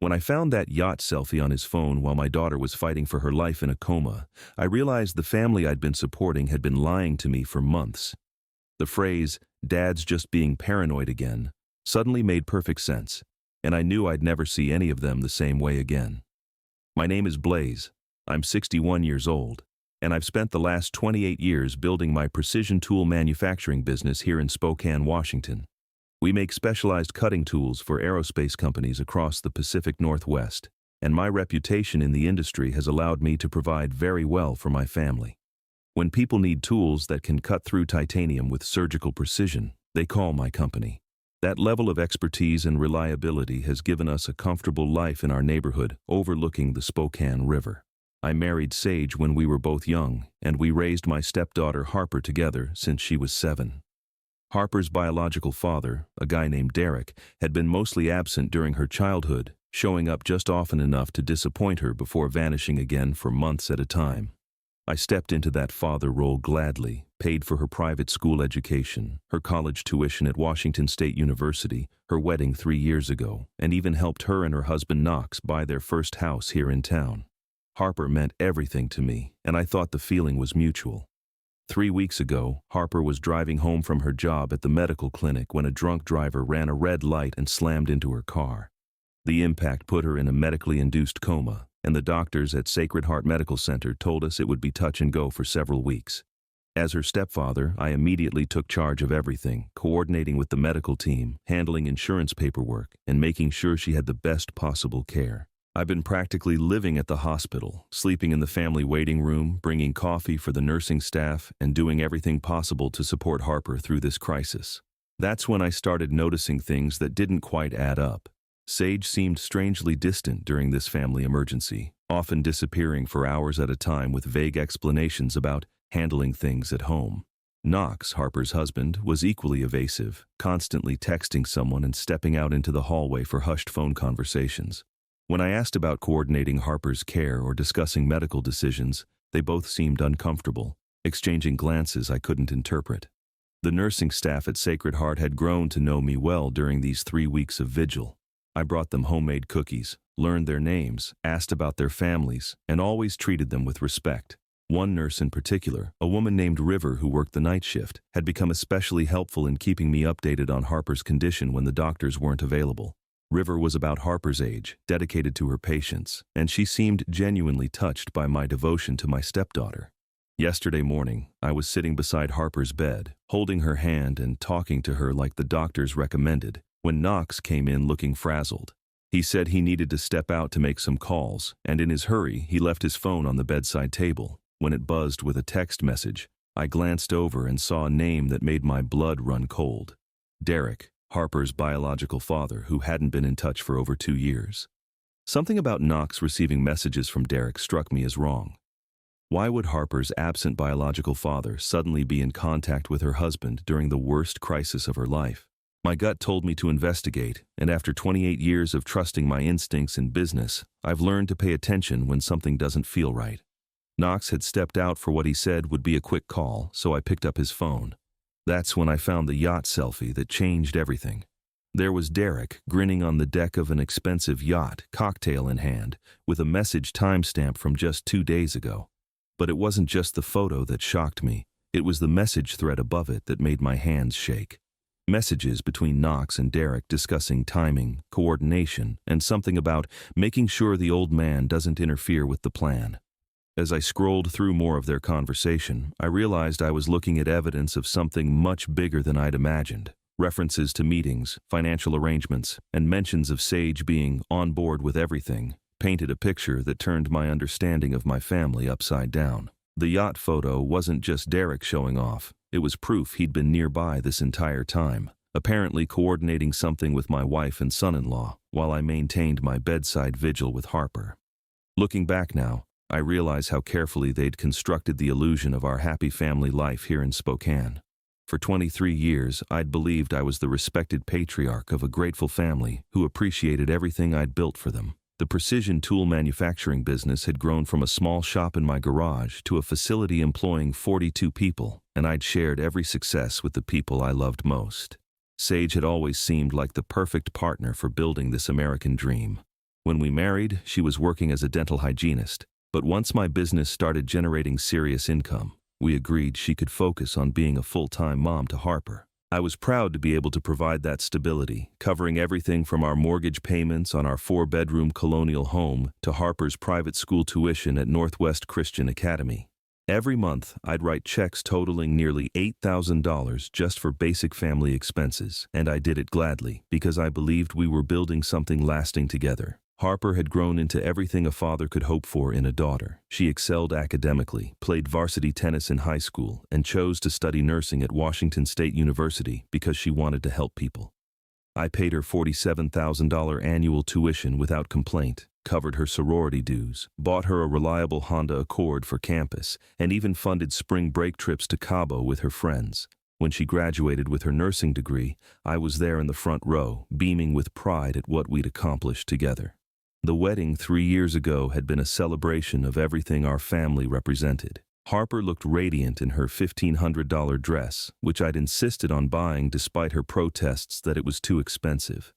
When I found that yacht selfie on his phone while my daughter was fighting for her life in a coma, I realized the family I'd been supporting had been lying to me for months. The phrase, "Dad's just being paranoid again," suddenly made perfect sense, and I knew I'd never see any of them the same way again. My name is Blaze. I'm 61 years old, and I've spent the last 28 years building my precision tool manufacturing business here in Spokane, Washington. We make specialized cutting tools for aerospace companies across the Pacific Northwest, and my reputation in the industry has allowed me to provide very well for my family. When people need tools that can cut through titanium with surgical precision, they call my company. That level of expertise and reliability has given us a comfortable life in our neighborhood overlooking the Spokane River. I married Sage when we were both young, and we raised my stepdaughter Harper together since she was 7. Harper's biological father, a guy named Derek, had been mostly absent during her childhood, showing up just often enough to disappoint her before vanishing again for months at a time. I stepped into that father role gladly, paid for her private school education, her college tuition at Washington State University, her wedding 3 years ago, and even helped her and her husband Knox buy their first house here in town. Harper meant everything to me, and I thought the feeling was mutual. 3 weeks ago, Harper was driving home from her job at the medical clinic when a drunk driver ran a red light and slammed into her car. The impact put her in a medically induced coma, and the doctors at Sacred Heart Medical Center told us it would be touch and go for several weeks. As her stepfather, I immediately took charge of everything, coordinating with the medical team, handling insurance paperwork, and making sure she had the best possible care. I've been practically living at the hospital, sleeping in the family waiting room, bringing coffee for the nursing staff, and doing everything possible to support Harper through this crisis. That's when I started noticing things that didn't quite add up. Sage seemed strangely distant during this family emergency, often disappearing for hours at a time with vague explanations about handling things at home. Knox, Harper's husband, was equally evasive, constantly texting someone and stepping out into the hallway for hushed phone conversations. When I asked about coordinating Harper's care or discussing medical decisions, they both seemed uncomfortable, exchanging glances I couldn't interpret. The nursing staff at Sacred Heart had grown to know me well during these 3 weeks of vigil. I brought them homemade cookies, learned their names, asked about their families, and always treated them with respect. One nurse in particular, a woman named River who worked the night shift, had become especially helpful in keeping me updated on Harper's condition when the doctors weren't available. River was about Harper's age, dedicated to her patients, and she seemed genuinely touched by my devotion to my stepdaughter. Yesterday morning, I was sitting beside Harper's bed, holding her hand and talking to her like the doctors recommended, when Knox came in looking frazzled. He said he needed to step out to make some calls, and in his hurry, he left his phone on the bedside table. When it buzzed with a text message, I glanced over and saw a name that made my blood run cold. Derek, Harper's biological father, who hadn't been in touch for over 2 years. Something about Knox receiving messages from Derek struck me as wrong. Why would Harper's absent biological father suddenly be in contact with her husband during the worst crisis of her life? My gut told me to investigate, and after 28 years of trusting my instincts in business, I've learned to pay attention when something doesn't feel right. Knox had stepped out for what he said would be a quick call, so I picked up his phone. That's when I found the yacht selfie that changed everything. There was Derek, grinning on the deck of an expensive yacht, cocktail in hand, with a message timestamp from just 2 days ago. But it wasn't just the photo that shocked me. It was the message thread above it that made my hands shake. Messages between Knox and Derek discussing timing, coordination, and something about making sure the old man doesn't interfere with the plan. As I scrolled through more of their conversation, I realized I was looking at evidence of something much bigger than I'd imagined. References to meetings, financial arrangements, and mentions of Sage being on board with everything painted a picture that turned my understanding of my family upside down. The yacht photo wasn't just Derek showing off. It was proof he'd been nearby this entire time, apparently coordinating something with my wife and son-in-law, while I maintained my bedside vigil with Harper. Looking back now, I realize how carefully they'd constructed the illusion of our happy family life here in Spokane. For 23 years, I'd believed I was the respected patriarch of a grateful family who appreciated everything I'd built for them. The precision tool manufacturing business had grown from a small shop in my garage to a facility employing 42 people, and I'd shared every success with the people I loved most. Sage had always seemed like the perfect partner for building this American dream. When we married, she was working as a dental hygienist. But once my business started generating serious income, we agreed she could focus on being a full-time mom to Harper. I was proud to be able to provide that stability, covering everything from our mortgage payments on our 4-bedroom colonial home to Harper's private school tuition at Northwest Christian Academy. Every month, I'd write checks totaling nearly $8,000 just for basic family expenses, and I did it gladly because I believed we were building something lasting together. Harper had grown into everything a father could hope for in a daughter. She excelled academically, played varsity tennis in high school, and chose to study nursing at Washington State University because she wanted to help people. I paid her $47,000 annual tuition without complaint, covered her sorority dues, bought her a reliable Honda Accord for campus, and even funded spring break trips to Cabo with her friends. When she graduated with her nursing degree, I was there in the front row, beaming with pride at what we'd accomplished together. The wedding 3 years ago had been a celebration of everything our family represented. Harper looked radiant in her $1,500 dress, which I'd insisted on buying despite her protests that it was too expensive.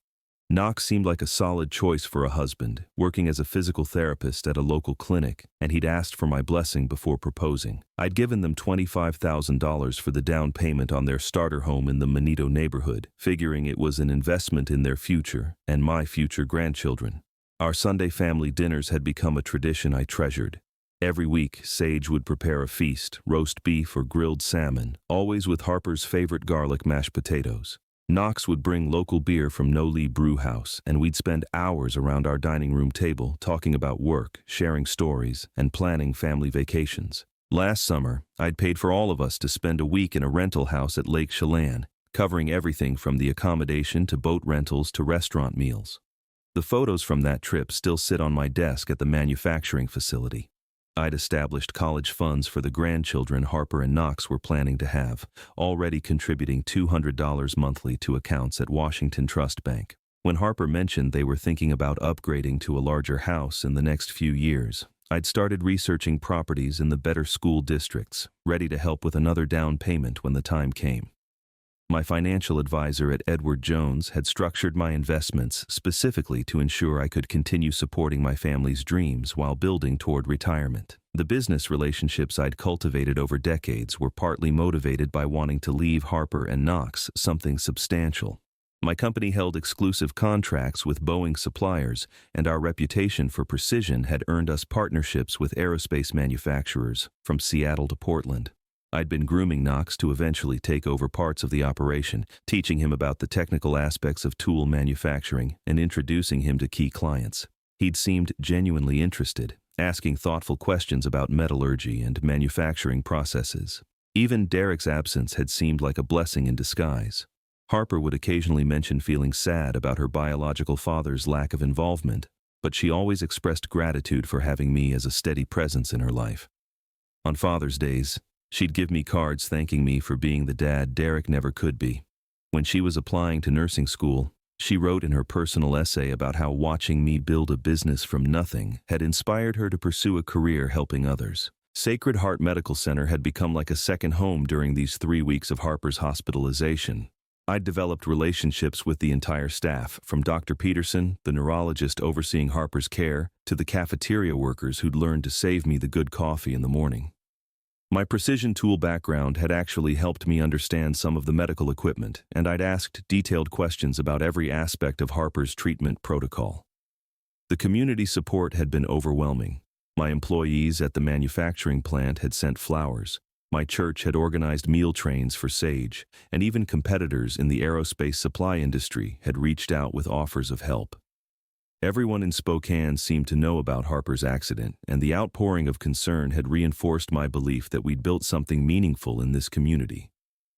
Knox seemed like a solid choice for a husband, working as a physical therapist at a local clinic, and he'd asked for my blessing before proposing. I'd given them $25,000 for the down payment on their starter home in the Manito neighborhood, figuring it was an investment in their future and my future grandchildren. Our Sunday family dinners had become a tradition I treasured. Every week, Sage would prepare a feast, roast beef or grilled salmon, always with Harper's favorite garlic mashed potatoes. Knox would bring local beer from No Lee Brew House, and we'd spend hours around our dining room table talking about work, sharing stories, and planning family vacations. Last summer, I'd paid for all of us to spend a week in a rental house at Lake Chelan, covering everything from the accommodation to boat rentals to restaurant meals. The photos from that trip still sit on my desk at the manufacturing facility. I'd established college funds for the grandchildren Harper and Knox were planning to have, already contributing $200 monthly to accounts at Washington Trust Bank. When Harper mentioned they were thinking about upgrading to a larger house in the next few years, I'd started researching properties in the better school districts, ready to help with another down payment when the time came. My financial advisor at Edward Jones had structured my investments specifically to ensure I could continue supporting my family's dreams while building toward retirement. The business relationships I'd cultivated over decades were partly motivated by wanting to leave Harper and Knox something substantial. My company held exclusive contracts with Boeing suppliers, and our reputation for precision had earned us partnerships with aerospace manufacturers from Seattle to Portland. I'd been grooming Knox to eventually take over parts of the operation, teaching him about the technical aspects of tool manufacturing and introducing him to key clients. He'd seemed genuinely interested, asking thoughtful questions about metallurgy and manufacturing processes. Even Derek's absence had seemed like a blessing in disguise. Harper would occasionally mention feeling sad about her biological father's lack of involvement, but she always expressed gratitude for having me as a steady presence in her life. On Father's Days, she'd give me cards thanking me for being the dad Derek never could be. When she was applying to nursing school, she wrote in her personal essay about how watching me build a business from nothing had inspired her to pursue a career helping others. Sacred Heart Medical Center had become like a second home during these 3 weeks of Harper's hospitalization. I'd developed relationships with the entire staff, from Dr. Peterson, the neurologist overseeing Harper's care, to the cafeteria workers who'd learned to save me the good coffee in the morning. My precision tool background had actually helped me understand some of the medical equipment, and I'd asked detailed questions about every aspect of Harper's treatment protocol. The community support had been overwhelming. My employees at the manufacturing plant had sent flowers. My church had organized meal trains for Sage, and even competitors in the aerospace supply industry had reached out with offers of help. Everyone in Spokane seemed to know about Harper's accident, and the outpouring of concern had reinforced my belief that we'd built something meaningful in this community.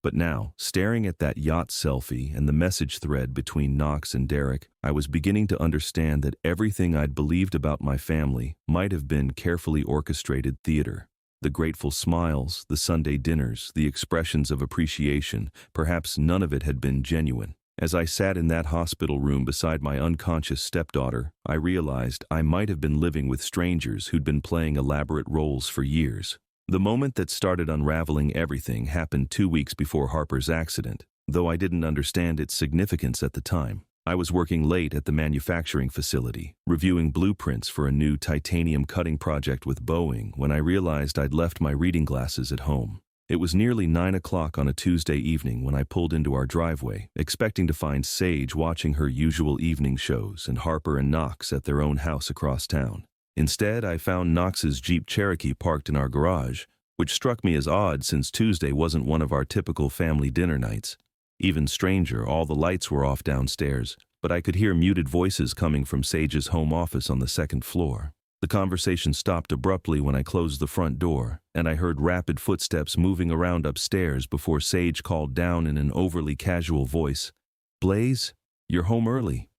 But now, staring at that yacht selfie and the message thread between Knox and Derek, I was beginning to understand that everything I'd believed about my family might have been carefully orchestrated theater. The grateful smiles, the Sunday dinners, the expressions of appreciation, perhaps none of it had been genuine. As I sat in that hospital room beside my unconscious stepdaughter, I realized I might have been living with strangers who'd been playing elaborate roles for years. The moment that started unraveling everything happened 2 weeks before Harper's accident, though I didn't understand its significance at the time. I was working late at the manufacturing facility, reviewing blueprints for a new titanium cutting project with Boeing when I realized I'd left my reading glasses at home. It was nearly 9 o'clock on a Tuesday evening when I pulled into our driveway, expecting to find Sage watching her usual evening shows and Harper and Knox at their own house across town. Instead, I found Knox's Jeep Cherokee parked in our garage, which struck me as odd since Tuesday wasn't one of our typical family dinner nights. Even stranger, all the lights were off downstairs, but I could hear muted voices coming from Sage's home office on the second floor. The conversation stopped abruptly when I closed the front door, and I heard rapid footsteps moving around upstairs before Sage called down in an overly casual voice, "Blaze, you're home early."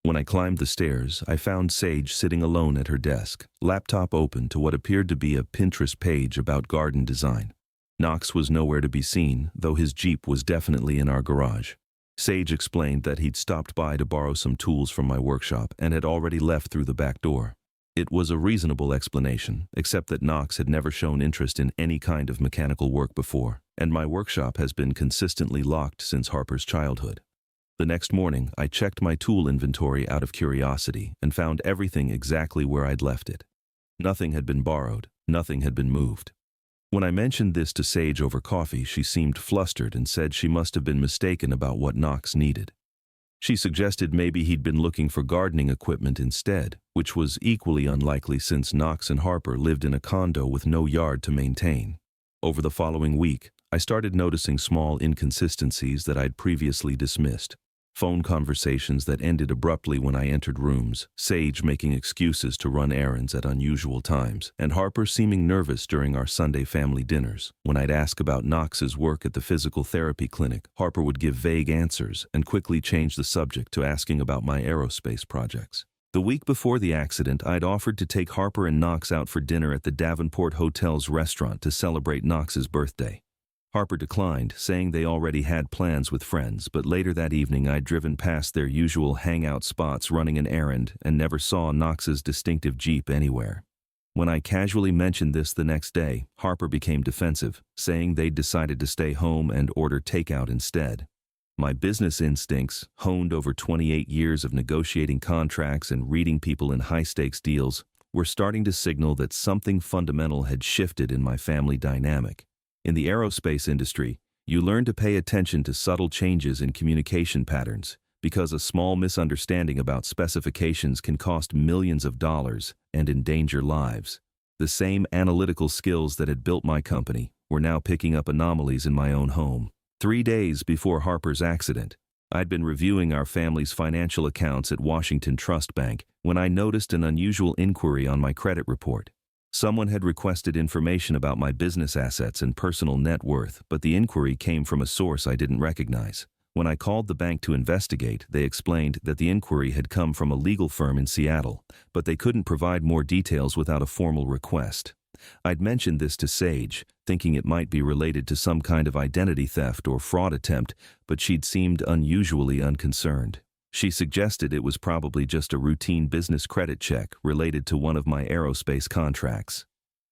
When I climbed the stairs, I found Sage sitting alone at her desk, laptop open to what appeared to be a Pinterest page about garden design. Knox was nowhere to be seen, though his Jeep was definitely in our garage. Sage explained that he'd stopped by to borrow some tools from my workshop and had already left through the back door. It was a reasonable explanation, except that Knox had never shown interest in any kind of mechanical work before, and my workshop has been consistently locked since Harper's childhood. The next morning, I checked my tool inventory out of curiosity and found everything exactly where I'd left it. Nothing had been borrowed, nothing had been moved. When I mentioned this to Sage over coffee, she seemed flustered and said she must have been mistaken about what Knox needed. She suggested maybe he'd been looking for gardening equipment instead, which was equally unlikely since Knox and Harper lived in a condo with no yard to maintain. Over the following week, I started noticing small inconsistencies that I'd previously dismissed. Phone conversations that ended abruptly when I entered rooms, Sage making excuses to run errands at unusual times, and Harper seeming nervous during our Sunday family dinners. When I'd ask about Knox's work at the physical therapy clinic, Harper would give vague answers and quickly change the subject to asking about my aerospace projects. The week before the accident, I'd offered to take Harper and Knox out for dinner at the Davenport Hotel's restaurant to celebrate Knox's birthday. Harper declined, saying they already had plans with friends, but later that evening I'd driven past their usual hangout spots running an errand and never saw Knox's distinctive Jeep anywhere. When I casually mentioned this the next day, Harper became defensive, saying they'd decided to stay home and order takeout instead. My business instincts, honed over 28 years of negotiating contracts and reading people in high-stakes deals, were starting to signal that something fundamental had shifted in my family dynamic. In the aerospace industry, you learn to pay attention to subtle changes in communication patterns, because a small misunderstanding about specifications can cost millions of dollars and endanger lives. The same analytical skills that had built my company were now picking up anomalies in my own home. 3 days before Harper's accident, I'd been reviewing our family's financial accounts at Washington Trust Bank when I noticed an unusual inquiry on my credit report. Someone had requested information about my business assets and personal net worth, but the inquiry came from a source I didn't recognize. When I called the bank to investigate, they explained that the inquiry had come from a legal firm in Seattle, but they couldn't provide more details without a formal request. I'd mentioned this to Sage, thinking it might be related to some kind of identity theft or fraud attempt, but she'd seemed unusually unconcerned. She suggested it was probably just a routine business credit check related to one of my aerospace contracts.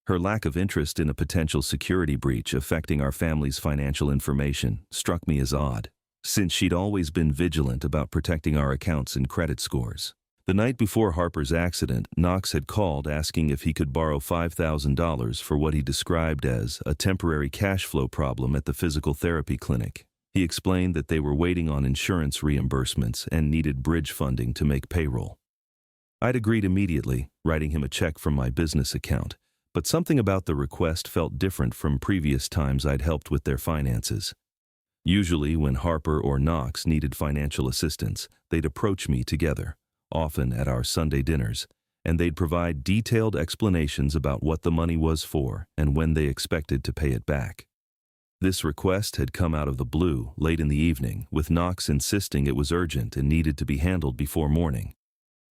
Her lack of interest in a potential security breach affecting our family's financial information struck me as odd, since she'd always been vigilant about protecting our accounts and credit scores. The night before Harper's accident, Knox had called asking if he could borrow $5,000 for what he described as a temporary cash flow problem at the physical therapy clinic. He explained that they were waiting on insurance reimbursements and needed bridge funding to make payroll. I'd agreed immediately, writing him a check from my business account, but something about the request felt different from previous times I'd helped with their finances. Usually, when Harper or Knox needed financial assistance, they'd approach me together, often at our Sunday dinners, and they'd provide detailed explanations about what the money was for and when they expected to pay it back. This request had come out of the blue late in the evening, with Knox insisting it was urgent and needed to be handled before morning.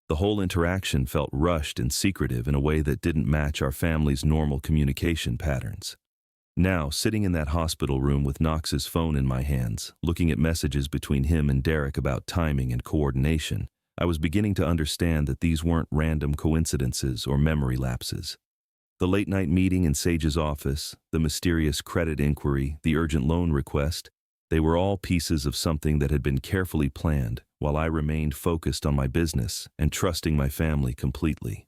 The whole interaction felt rushed and secretive in a way that didn't match our family's normal communication patterns. Now, sitting in that hospital room with Knox's phone in my hands, looking at messages between him and Derek about timing and coordination, I was beginning to understand that these weren't random coincidences or memory lapses. The late-night meeting in Sage's office, the mysterious credit inquiry, the urgent loan request, they were all pieces of something that had been carefully planned, while I remained focused on my business and trusting my family completely.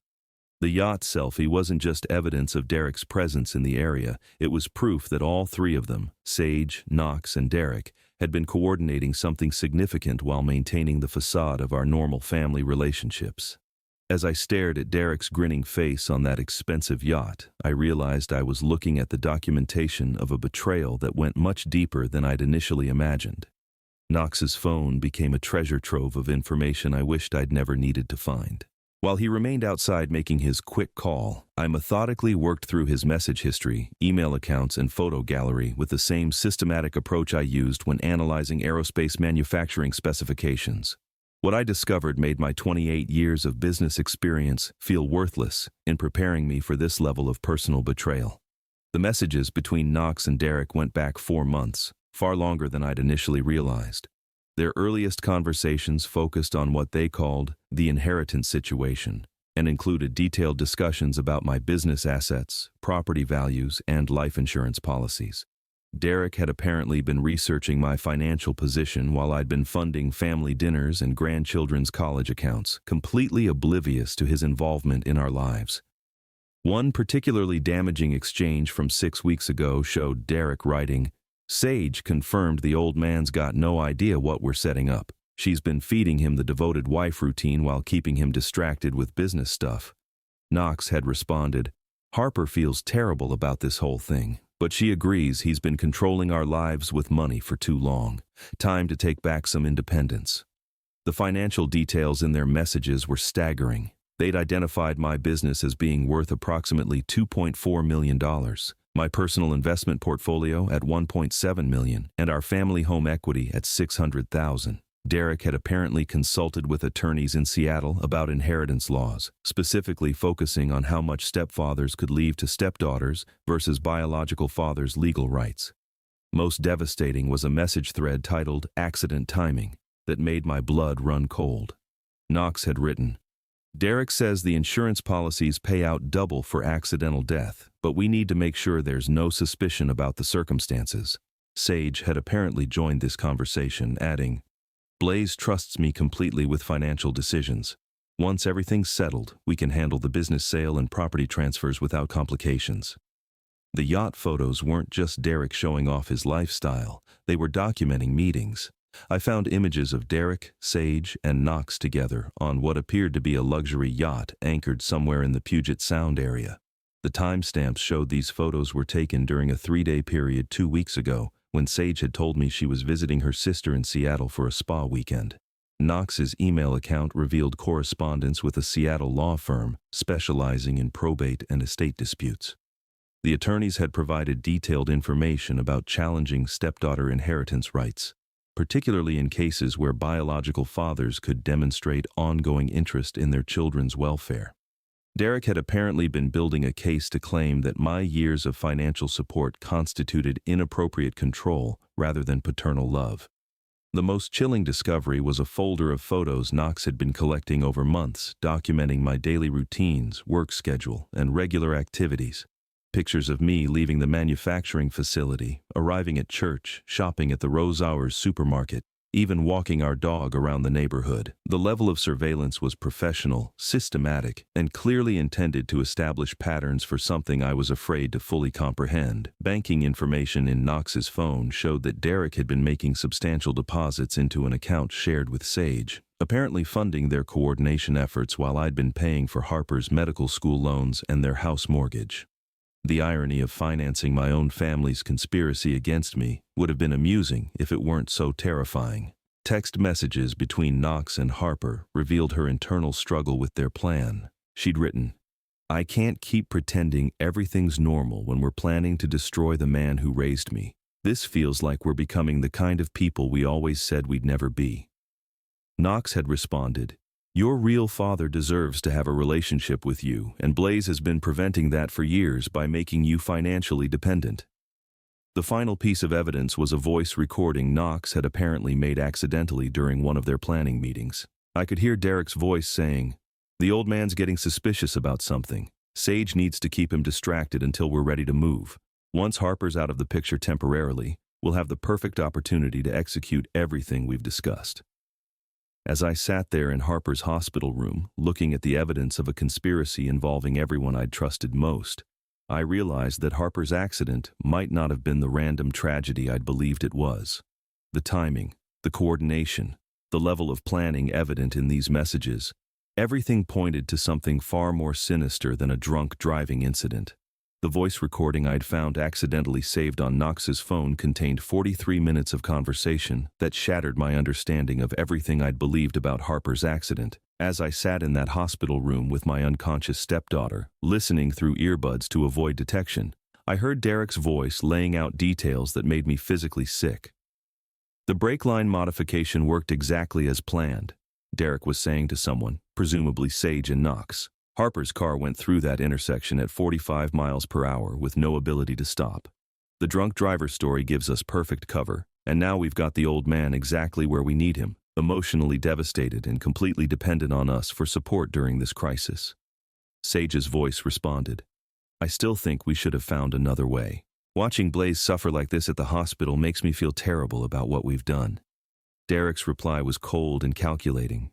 The yacht selfie wasn't just evidence of Derek's presence in the area, it was proof that all three of them, Sage, Knox, and Derek, had been coordinating something significant while maintaining the facade of our normal family relationships. As I stared at Derek's grinning face on that expensive yacht, I realized I was looking at the documentation of a betrayal that went much deeper than I'd initially imagined. Knox's phone became a treasure trove of information I wished I'd never needed to find. While he remained outside making his quick call, I methodically worked through his message history, email accounts, and photo gallery with the same systematic approach I used when analyzing aerospace manufacturing specifications. What I discovered made my 28 years of business experience feel worthless in preparing me for this level of personal betrayal. The messages between Knox and Derek went back 4 months, far longer than I'd initially realized. Their earliest conversations focused on what they called the inheritance situation and included detailed discussions about my business assets, property values, and life insurance policies. Derek had apparently been researching my financial position while I'd been funding family dinners and grandchildren's college accounts, completely oblivious to his involvement in our lives. One particularly damaging exchange from 6 weeks ago showed Derek writing, "Sage confirmed the old man's got no idea what we're setting up. She's been feeding him the devoted wife routine while keeping him distracted with business stuff." Knox had responded, "Harper feels terrible about this whole thing, but she agrees he's been controlling our lives with money for too long. Time to take back some independence." The financial details in their messages were staggering. They'd identified my business as being worth approximately $2.4 million. My personal investment portfolio at $1.7 million, and our family home equity at $600,000. Derek had apparently consulted with attorneys in Seattle about inheritance laws, specifically focusing on how much stepfathers could leave to stepdaughters versus biological fathers' legal rights. Most devastating was a message thread titled "Accident Timing" that made my blood run cold. Knox had written, "Derek says the insurance policies pay out double for accidental death, but we need to make sure there's no suspicion about the circumstances." Sage had apparently joined this conversation, adding, "Blaze trusts me completely with financial decisions. Once everything's settled, we can handle the business sale and property transfers without complications." The yacht photos weren't just Derek showing off his lifestyle, they were documenting meetings. I found images of Derek, Sage, and Knox together on what appeared to be a luxury yacht anchored somewhere in the Puget Sound area. The timestamps showed these photos were taken during a 3-day period 2 weeks ago, when Sage had told me she was visiting her sister in Seattle for a spa weekend. Knox's email account revealed correspondence with a Seattle law firm specializing in probate and estate disputes. The attorneys had provided detailed information about challenging stepdaughter inheritance rights, particularly in cases where biological fathers could demonstrate ongoing interest in their children's welfare. Derek had apparently been building a case to claim that my years of financial support constituted inappropriate control rather than paternal love. The most chilling discovery was a folder of photos Knox had been collecting over months, documenting my daily routines, work schedule, and regular activities. Pictures of me leaving the manufacturing facility, arriving at church, shopping at the Rose Hours supermarket, even walking our dog around the neighborhood. The level of surveillance was professional, systematic, and clearly intended to establish patterns for something I was afraid to fully comprehend. Banking information in Knox's phone showed that Derek had been making substantial deposits into an account shared with Sage, apparently funding their coordination efforts while I'd been paying for Harper's medical school loans and their house mortgage. The irony of financing my own family's conspiracy against me would have been amusing if it weren't so terrifying. Text messages between Knox and Harper revealed her internal struggle with their plan. She'd written, "I can't keep pretending everything's normal when we're planning to destroy the man who raised me. This feels like we're becoming the kind of people we always said we'd never be." Knox had responded, "Your real father deserves to have a relationship with you, and Blaze has been preventing that for years by making you financially dependent." The final piece of evidence was a voice recording Knox had apparently made accidentally during one of their planning meetings. I could hear Derek's voice saying, "The old man's getting suspicious about something. Sage needs to keep him distracted until we're ready to move. Once Harper's out of the picture temporarily, we'll have the perfect opportunity to execute everything we've discussed." As I sat there in Harper's hospital room, looking at the evidence of a conspiracy involving everyone I'd trusted most, I realized that Harper's accident might not have been the random tragedy I'd believed it was. The timing, the coordination, the level of planning evident in these messages, everything pointed to something far more sinister than a drunk driving incident. The voice recording I'd found accidentally saved on Knox's phone contained 43 minutes of conversation that shattered my understanding of everything I'd believed about Harper's accident. As I sat in that hospital room with my unconscious stepdaughter, listening through earbuds to avoid detection, I heard Derek's voice laying out details that made me physically sick. The brake line modification worked exactly as planned, Derek was saying to someone, presumably Sage and Knox. Harper's car went through that intersection at 45 miles per hour with no ability to stop. The drunk driver story gives us perfect cover, and now we've got the old man exactly where we need him, emotionally devastated and completely dependent on us for support during this crisis. Sage's voice responded. I still think we should have found another way. Watching Blaze suffer like this at the hospital makes me feel terrible about what we've done. Derek's reply was cold and calculating.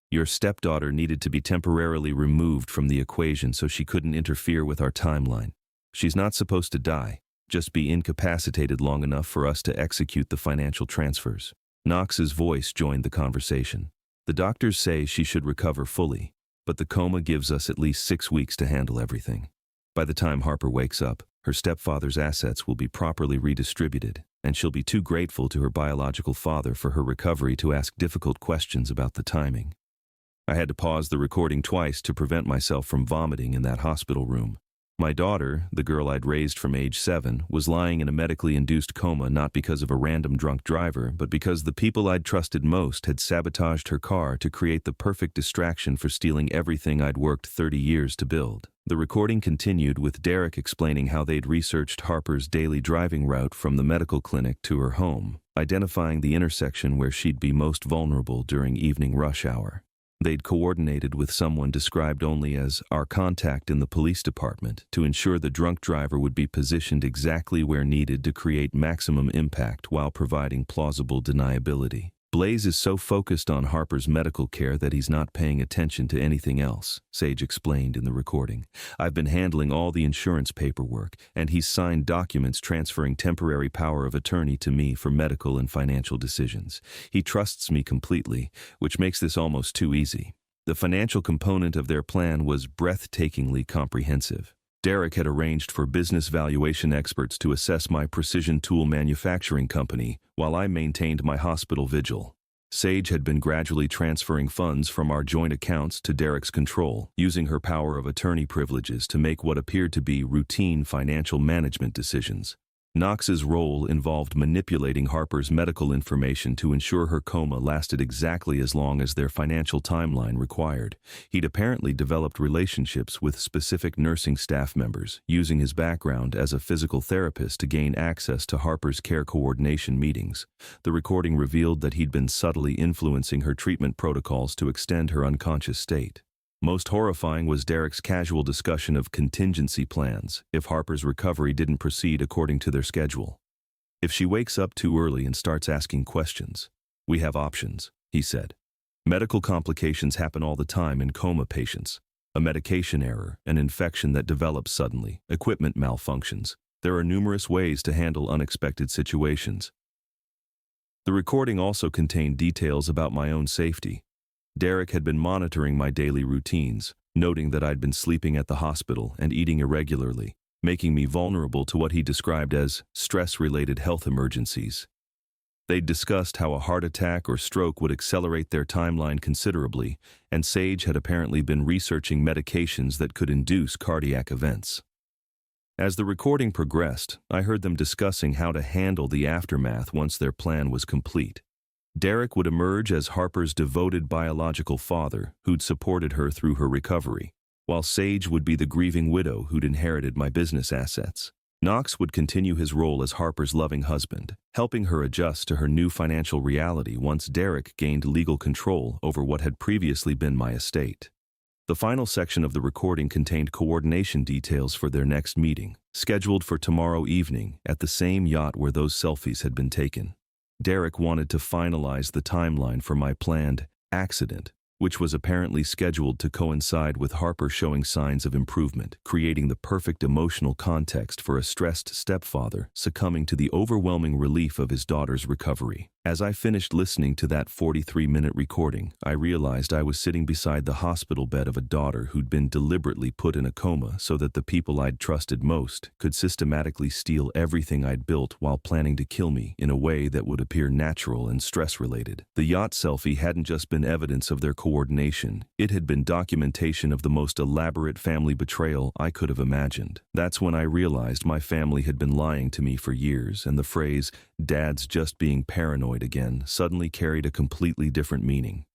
Your stepdaughter needed to be temporarily removed from the equation so she couldn't interfere with our timeline. She's not supposed to die, just be incapacitated long enough for us to execute the financial transfers. Knox's voice joined the conversation. The doctors say she should recover fully, but the coma gives us at least 6 weeks to handle everything. By the time Harper wakes up, her stepfather's assets will be properly redistributed, and she'll be too grateful to her biological father for her recovery to ask difficult questions about the timing. I had to pause the recording twice to prevent myself from vomiting in that hospital room. My daughter, the girl I'd raised from age 7, was lying in a medically induced coma not because of a random drunk driver, but because the people I'd trusted most had sabotaged her car to create the perfect distraction for stealing everything I'd worked 30 years to build. The recording continued with Derek explaining how they'd researched Harper's daily driving route from the medical clinic to her home, identifying the intersection where she'd be most vulnerable during evening rush hour. They'd coordinated with someone described only as our contact in the police department to ensure the drunk driver would be positioned exactly where needed to create maximum impact while providing plausible deniability. Blaze is so focused on Harper's medical care that he's not paying attention to anything else, Sage explained in the recording. I've been handling all the insurance paperwork, and he's signed documents transferring temporary power of attorney to me for medical and financial decisions. He trusts me completely, which makes this almost too easy. The financial component of their plan was breathtakingly comprehensive. Derek had arranged for business valuation experts to assess my precision tool manufacturing company while I maintained my hospital vigil. Sage had been gradually transferring funds from our joint accounts to Derek's control, using her power of attorney privileges to make what appeared to be routine financial management decisions. Knox's role involved manipulating Harper's medical information to ensure her coma lasted exactly as long as their financial timeline required. He'd apparently developed relationships with specific nursing staff members, using his background as a physical therapist to gain access to Harper's care coordination meetings. The recording revealed that he'd been subtly influencing her treatment protocols to extend her unconscious state. Most horrifying was Derek's casual discussion of contingency plans if Harper's recovery didn't proceed according to their schedule. If she wakes up too early and starts asking questions, we have options, he said. Medical complications happen all the time in coma patients. A medication error, an infection that develops suddenly, equipment malfunctions. There are numerous ways to handle unexpected situations. The recording also contained details about my own safety. Derek had been monitoring my daily routines, noting that I'd been sleeping at the hospital and eating irregularly, making me vulnerable to what he described as stress-related health emergencies. They'd discussed how a heart attack or stroke would accelerate their timeline considerably, and Sage had apparently been researching medications that could induce cardiac events. As the recording progressed, I heard them discussing how to handle the aftermath once their plan was complete. Derek would emerge as Harper's devoted biological father who'd supported her through her recovery, while Sage would be the grieving widow who'd inherited my business assets. Knox would continue his role as Harper's loving husband, helping her adjust to her new financial reality once Derek gained legal control over what had previously been my estate. The final section of the recording contained coordination details for their next meeting, scheduled for tomorrow evening at the same yacht where those selfies had been taken. Derek wanted to finalize the timeline for my planned accident, which was apparently scheduled to coincide with Harper showing signs of improvement, creating the perfect emotional context for a stressed stepfather succumbing to the overwhelming relief of his daughter's recovery. As I finished listening to that 43-minute recording, I realized I was sitting beside the hospital bed of a daughter who'd been deliberately put in a coma so that the people I'd trusted most could systematically steal everything I'd built while planning to kill me in a way that would appear natural and stress-related. The yacht selfie hadn't just been evidence of their coordination, it had been documentation of the most elaborate family betrayal I could have imagined. That's when I realized my family had been lying to me for years, and the phrase, "Dad's just being paranoid again," suddenly carried a completely different meaning.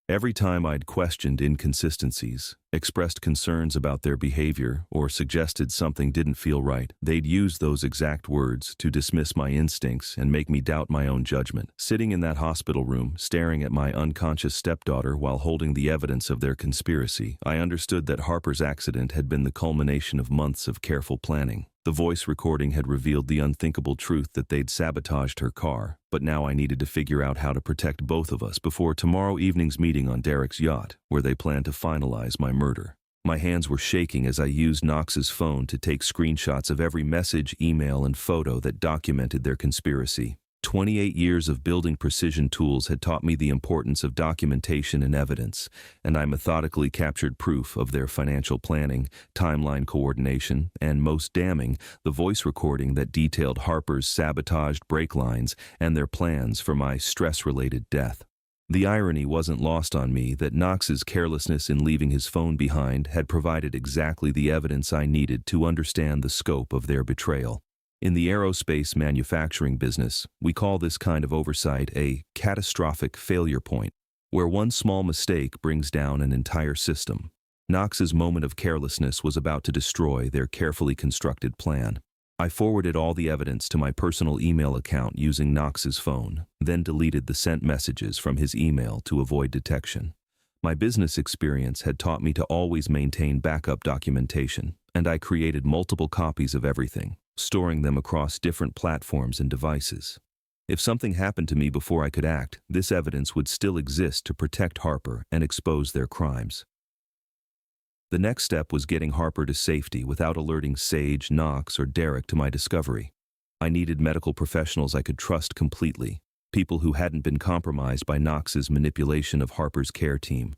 Every time I'd questioned inconsistencies, expressed concerns about their behavior, or suggested something didn't feel right, they'd use those exact words to dismiss my instincts and make me doubt my own judgment. Sitting in that hospital room, staring at my unconscious stepdaughter while holding the evidence of their conspiracy, I understood that Harper's accident had been the culmination of months of careful planning. The voice recording had revealed the unthinkable truth that they'd sabotaged her car, but now I needed to figure out how to protect both of us before tomorrow evening's meeting on Derek's yacht, where they planned to finalize my murder. My hands were shaking as I used Knox's phone to take screenshots of every message, email, and photo that documented their conspiracy. 28 years of building precision tools had taught me the importance of documentation and evidence, and I methodically captured proof of their financial planning, timeline coordination, and most damning, the voice recording that detailed Harper's sabotaged brake lines and their plans for my stress-related death. The irony wasn't lost on me that Knox's carelessness in leaving his phone behind had provided exactly the evidence I needed to understand the scope of their betrayal. In the aerospace manufacturing business, we call this kind of oversight a catastrophic failure point, where one small mistake brings down an entire system. Knox's moment of carelessness was about to destroy their carefully constructed plan. I forwarded all the evidence to my personal email account using Knox's phone, then deleted the sent messages from his email to avoid detection. My business experience had taught me to always maintain backup documentation, and I created multiple copies of everything, storing them across different platforms and devices. If something happened to me before I could act, this evidence would still exist to protect Harper and expose their crimes. The next step was getting Harper to safety without alerting Sage, Knox, or Derek to my discovery. I needed medical professionals I could trust completely, people who hadn't been compromised by Knox's manipulation of Harper's care team.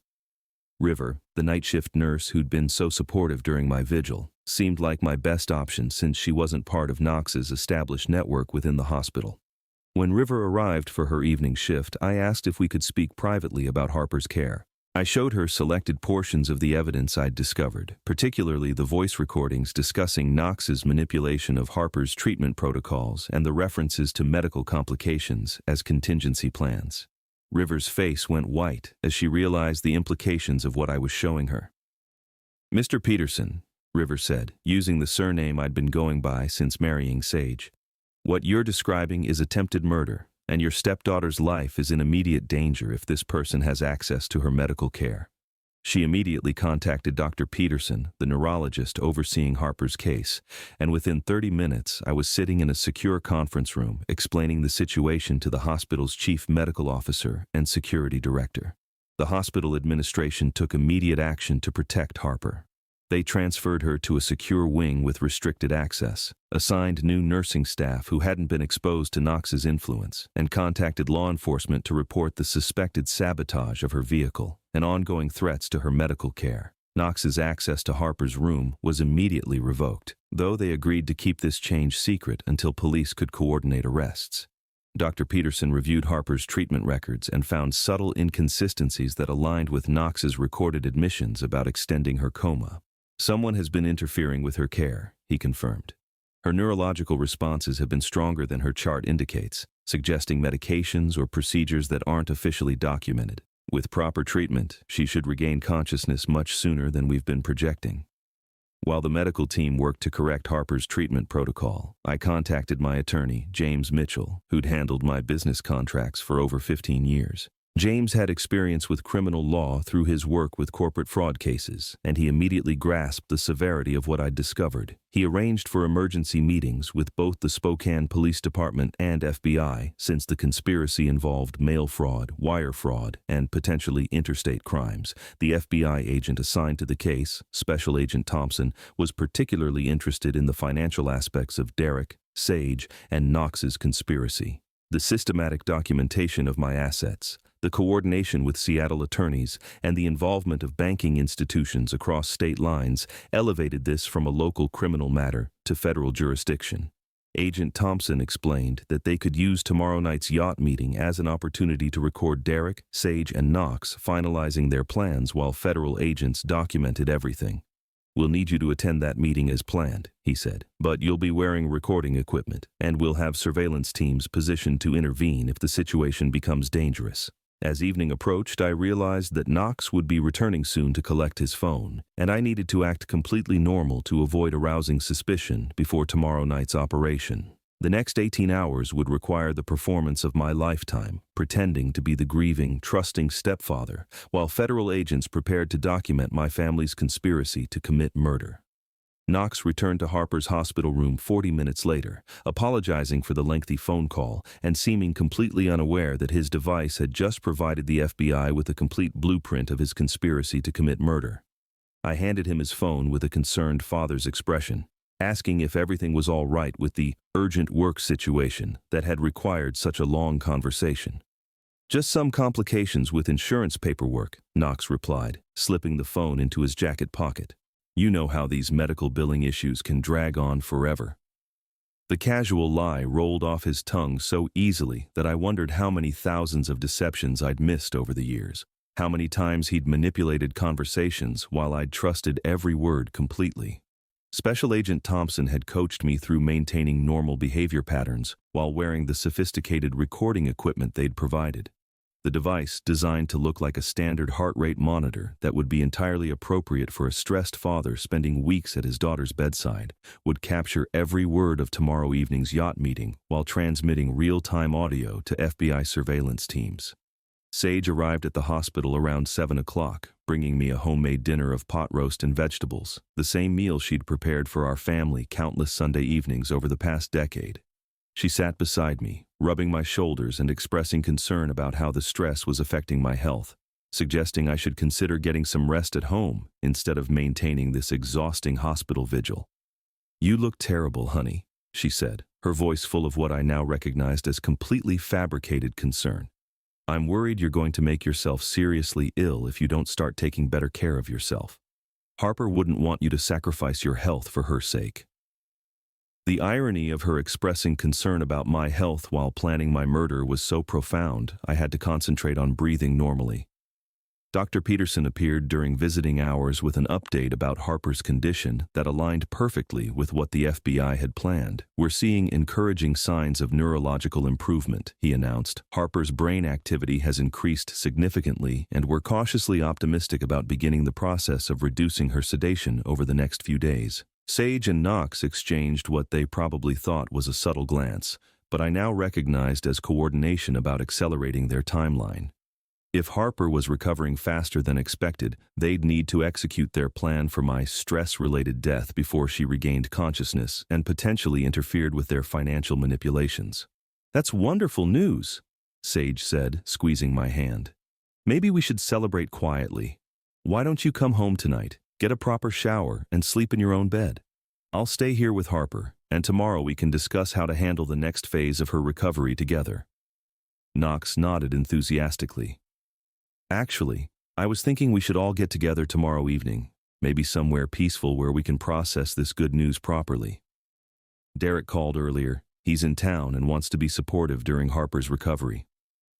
River, the night shift nurse who'd been so supportive during my vigil, seemed like my best option since she wasn't part of Knox's established network within the hospital. When River arrived for her evening shift, I asked if we could speak privately about Harper's care. I showed her selected portions of the evidence I'd discovered, particularly the voice recordings discussing Knox's manipulation of Harper's treatment protocols and the references to medical complications as contingency plans. River's face went white as she realized the implications of what I was showing her. "Mr. Peterson," River said, using the surname I'd been going by since marrying Sage, "what you're describing is attempted murder, and your stepdaughter's life is in immediate danger if this person has access to her medical care." She immediately contacted Dr. Peterson, the neurologist overseeing Harper's case, and within 30 minutes I was sitting in a secure conference room explaining the situation to the hospital's chief medical officer and security director. The hospital administration took immediate action to protect Harper. They transferred her to a secure wing with restricted access, assigned new nursing staff who hadn't been exposed to Knox's influence, and contacted law enforcement to report the suspected sabotage of her vehicle and ongoing threats to her medical care. Knox's access to Harper's room was immediately revoked, though they agreed to keep this change secret until police could coordinate arrests. Dr. Peterson reviewed Harper's treatment records and found subtle inconsistencies that aligned with Knox's recorded admissions about extending her coma. "Someone has been interfering with her care," he confirmed. "Her neurological responses have been stronger than her chart indicates, suggesting medications or procedures that aren't officially documented. With proper treatment, she should regain consciousness much sooner than we've been projecting." While the medical team worked to correct Harper's treatment protocol, I contacted my attorney, James Mitchell, who'd handled my business contracts for over 15 years. James had experience with criminal law through his work with corporate fraud cases, and he immediately grasped the severity of what I'd discovered. He arranged for emergency meetings with both the Spokane Police Department and FBI, since the conspiracy involved mail fraud, wire fraud, and potentially interstate crimes. The FBI agent assigned to the case, Special Agent Thompson, was particularly interested in the financial aspects of Derek, Sage, and Knox's conspiracy. The systematic documentation of my assets, the coordination with Seattle attorneys, and the involvement of banking institutions across state lines elevated this from a local criminal matter to federal jurisdiction. Agent Thompson explained that they could use tomorrow night's yacht meeting as an opportunity to record Derek, Sage, and Knox finalizing their plans while federal agents documented everything. "We'll need you to attend that meeting as planned," he said, "but you'll be wearing recording equipment, and we'll have surveillance teams positioned to intervene if the situation becomes dangerous." As evening approached, I realized that Knox would be returning soon to collect his phone, and I needed to act completely normal to avoid arousing suspicion before tomorrow night's operation. The next 18 hours would require the performance of my lifetime, pretending to be the grieving, trusting stepfather, while federal agents prepared to document my family's conspiracy to commit murder. Knox returned to Harper's hospital room 40 minutes later, apologizing for the lengthy phone call and seeming completely unaware that his device had just provided the FBI with a complete blueprint of his conspiracy to commit murder. I handed him his phone with a concerned father's expression, asking if everything was all right with the urgent work situation that had required such a long conversation. "Just some complications with insurance paperwork," Knox replied, slipping the phone into his jacket pocket. "You know how these medical billing issues can drag on forever." The casual lie rolled off his tongue so easily that I wondered how many thousands of deceptions I'd missed over the years, how many times he'd manipulated conversations while I'd trusted every word completely. Special Agent Thompson had coached me through maintaining normal behavior patterns while wearing the sophisticated recording equipment they'd provided. The device, designed to look like a standard heart rate monitor that would be entirely appropriate for a stressed father spending weeks at his daughter's bedside, would capture every word of tomorrow evening's yacht meeting while transmitting real-time audio to FBI surveillance teams. Sage arrived at the hospital around 7 o'clock, bringing me a homemade dinner of pot roast and vegetables, the same meal she'd prepared for our family countless Sunday evenings over the past decade. She sat beside me, rubbing my shoulders and expressing concern about how the stress was affecting my health, suggesting I should consider getting some rest at home instead of maintaining this exhausting hospital vigil. "You look terrible, honey," she said, her voice full of what I now recognized as completely fabricated concern. "I'm worried you're going to make yourself seriously ill if you don't start taking better care of yourself. Harper wouldn't want you to sacrifice your health for her sake." The irony of her expressing concern about my health while planning my murder was so profound, I had to concentrate on breathing normally. Dr. Peterson appeared during visiting hours with an update about Harper's condition that aligned perfectly with what the FBI had planned. "We're seeing encouraging signs of neurological improvement," he announced. "Harper's brain activity has increased significantly, and we're cautiously optimistic about beginning the process of reducing her sedation over the next few days." Sage and Knox exchanged what they probably thought was a subtle glance, but I now recognized as coordination about accelerating their timeline. If Harper was recovering faster than expected, they'd need to execute their plan for my stress-related death before she regained consciousness and potentially interfered with their financial manipulations. "That's wonderful news," Sage said, squeezing my hand. "Maybe we should celebrate quietly. Why don't you come home tonight, get a proper shower, and sleep in your own bed? I'll stay here with Harper, and tomorrow we can discuss how to handle the next phase of her recovery together." Knox nodded enthusiastically. "Actually, I was thinking we should all get together tomorrow evening, maybe somewhere peaceful where we can process this good news properly. Derek called earlier. He's in town and wants to be supportive during Harper's recovery.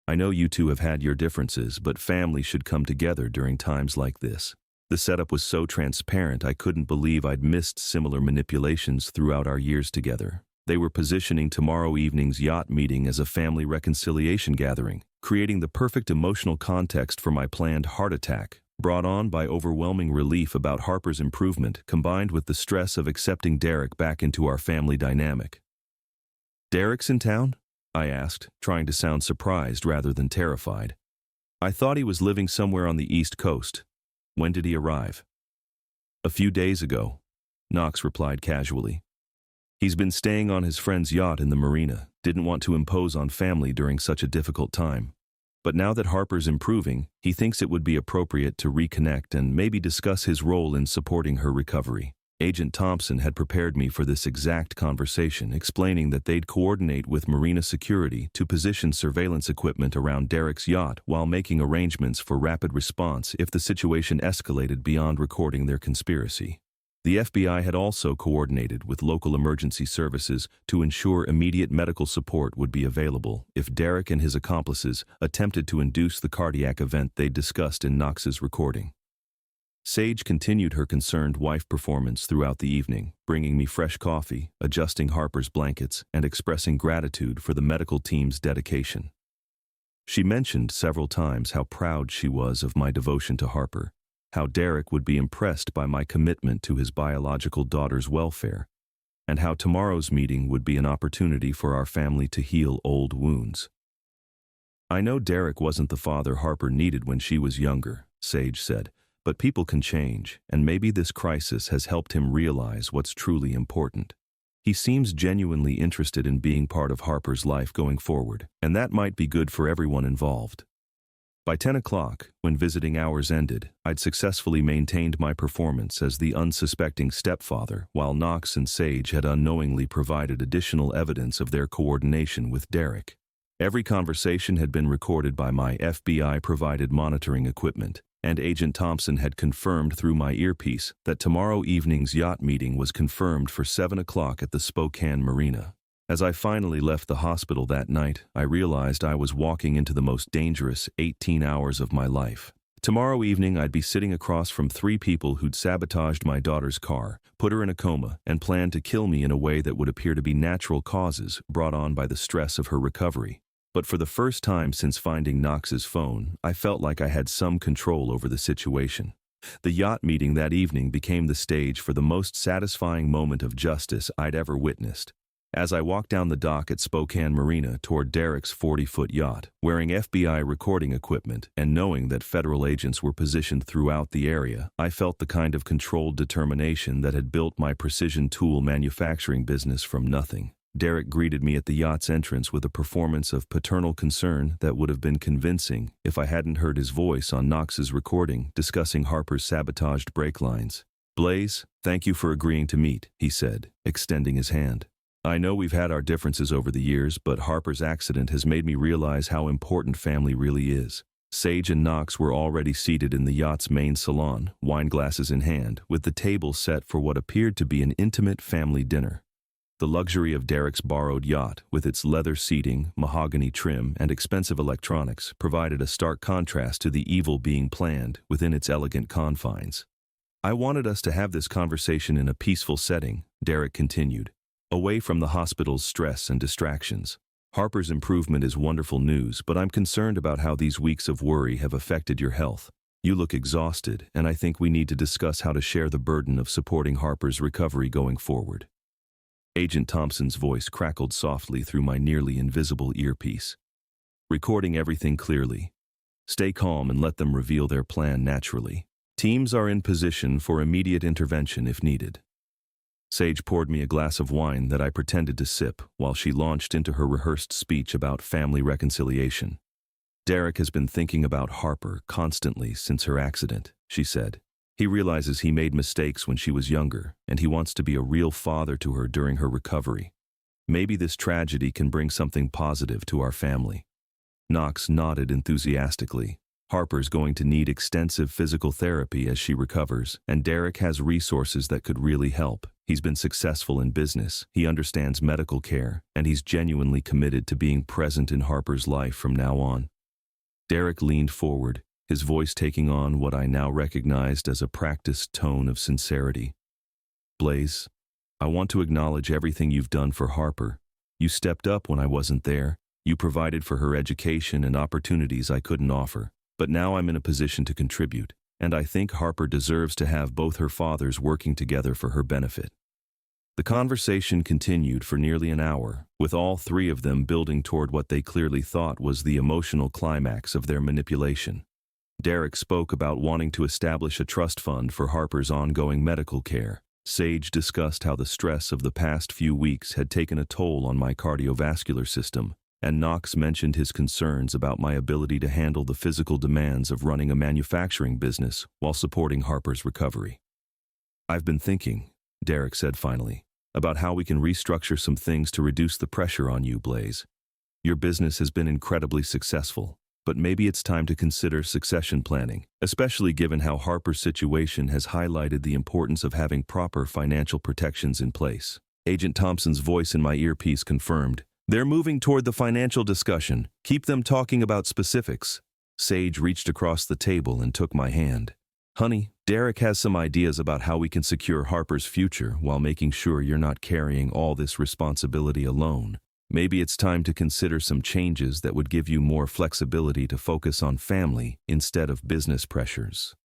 I know you two have had your differences, but family should come together during times like this." The setup was so transparent I couldn't believe I'd missed similar manipulations throughout our years together. They were positioning tomorrow evening's yacht meeting as a family reconciliation gathering, creating the perfect emotional context for my planned heart attack, brought on by overwhelming relief about Harper's improvement combined with the stress of accepting Derek back into our family dynamic. "Derek's in town?" I asked, trying to sound surprised rather than terrified. I thought he was living somewhere on the East Coast. When did he arrive? A few days ago, Knox replied casually. He's been staying on his friend's yacht in the marina, didn't want to impose on family during such a difficult time. But now that Harper's improving, he thinks it would be appropriate to reconnect and maybe discuss his role in supporting her recovery. Agent Thompson had prepared me for this exact conversation, explaining that they'd coordinate with marina security to position surveillance equipment around Derek's yacht while making arrangements for rapid response if the situation escalated beyond recording their conspiracy. The FBI had also coordinated with local emergency services to ensure immediate medical support would be available if Derek and his accomplices attempted to induce the cardiac event they discussed in Knox's recording. Sage continued her concerned wife performance throughout the evening, bringing me fresh coffee, adjusting Harper's blankets, and expressing gratitude for the medical team's dedication. She mentioned several times how proud she was of my devotion to Harper, how Derek would be impressed by my commitment to his biological daughter's welfare, and how tomorrow's meeting would be an opportunity for our family to heal old wounds. I know Derek wasn't the father Harper needed when she was younger, Sage said, but people can change, and maybe this crisis has helped him realize what's truly important. He seems genuinely interested in being part of Harper's life going forward, and that might be good for everyone involved. By 10 o'clock, when visiting hours ended, I'd successfully maintained my performance as the unsuspecting stepfather, while Knox and Sage had unknowingly provided additional evidence of their coordination with Derek. Every conversation had been recorded by my FBI-provided monitoring equipment, and Agent Thompson had confirmed through my earpiece that tomorrow evening's yacht meeting was confirmed for 7 o'clock at the Spokane Marina. As I finally left the hospital that night, I realized I was walking into the most dangerous 18 hours of my life. Tomorrow evening, I'd be sitting across from 3 people who'd sabotaged my daughter's car, put her in a coma, and planned to kill me in a way that would appear to be natural causes brought on by the stress of her recovery. But for the first time since finding Knox's phone, I felt like I had some control over the situation. The yacht meeting that evening became the stage for the most satisfying moment of justice I'd ever witnessed. As I walked down the dock at Spokane Marina toward Derek's 40-foot yacht, wearing FBI recording equipment and knowing that federal agents were positioned throughout the area, I felt the kind of controlled determination that had built my precision tool manufacturing business from nothing. Derek greeted me at the yacht's entrance with a performance of paternal concern that would have been convincing if I hadn't heard his voice on Knox's recording discussing Harper's sabotaged brake lines. "Blaze, thank you for agreeing to meet," he said, extending his hand. "I know we've had our differences over the years, but Harper's accident has made me realize how important family really is." Sage and Knox were already seated in the yacht's main salon, wine glasses in hand, with the table set for what appeared to be an intimate family dinner. The luxury of Derek's borrowed yacht, with its leather seating, mahogany trim, and expensive electronics, provided a stark contrast to the evil being planned within its elegant confines. "I wanted us to have this conversation in a peaceful setting," Derek continued, "away from the hospital's stress and distractions. Harper's improvement is wonderful news, but I'm concerned about how these weeks of worry have affected your health. You look exhausted, and I think we need to discuss how to share the burden of supporting Harper's recovery going forward." Agent Thompson's voice crackled softly through my nearly invisible earpiece, recording everything clearly. "Stay calm and let them reveal their plan naturally. Teams are in position for immediate intervention if needed." Sage poured me a glass of wine that I pretended to sip while she launched into her rehearsed speech about family reconciliation. "Derek has been thinking about Harper constantly since her accident," she said. "He realizes he made mistakes when she was younger, and he wants to be a real father to her during her recovery. Maybe this tragedy can bring something positive to our family." Knox nodded enthusiastically. "Harper's going to need extensive physical therapy as she recovers, and Derek has resources that could really help. He's been successful in business, he understands medical care, and he's genuinely committed to being present in Harper's life from now on." Derek leaned forward, his voice taking on what I now recognized as a practiced tone of sincerity. "Blaze, I want to acknowledge everything you've done for Harper. You stepped up when I wasn't there. You provided for her education and opportunities I couldn't offer. But now I'm in a position to contribute, and I think Harper deserves to have both her fathers working together for her benefit." The conversation continued for nearly an hour, with all three of them building toward what they clearly thought was the emotional climax of their manipulation. Derek spoke about wanting to establish a trust fund for Harper's ongoing medical care. Sage discussed how the stress of the past few weeks had taken a toll on my cardiovascular system, and Knox mentioned his concerns about my ability to handle the physical demands of running a manufacturing business while supporting Harper's recovery. "I've been thinking," Derek said finally, "about how we can restructure some things to reduce the pressure on you, Blaze. Your business has been incredibly successful, but maybe it's time to consider succession planning, especially given how Harper's situation has highlighted the importance of having proper financial protections in place." Agent Thompson's voice in my earpiece confirmed, "They're moving toward the financial discussion. Keep them talking about specifics." Sage reached across the table and took my hand. "Honey, Derek has some ideas about how we can secure Harper's future while making sure you're not carrying all this responsibility alone. Maybe it's time to consider some changes that would give you more flexibility to focus on family instead of business pressures."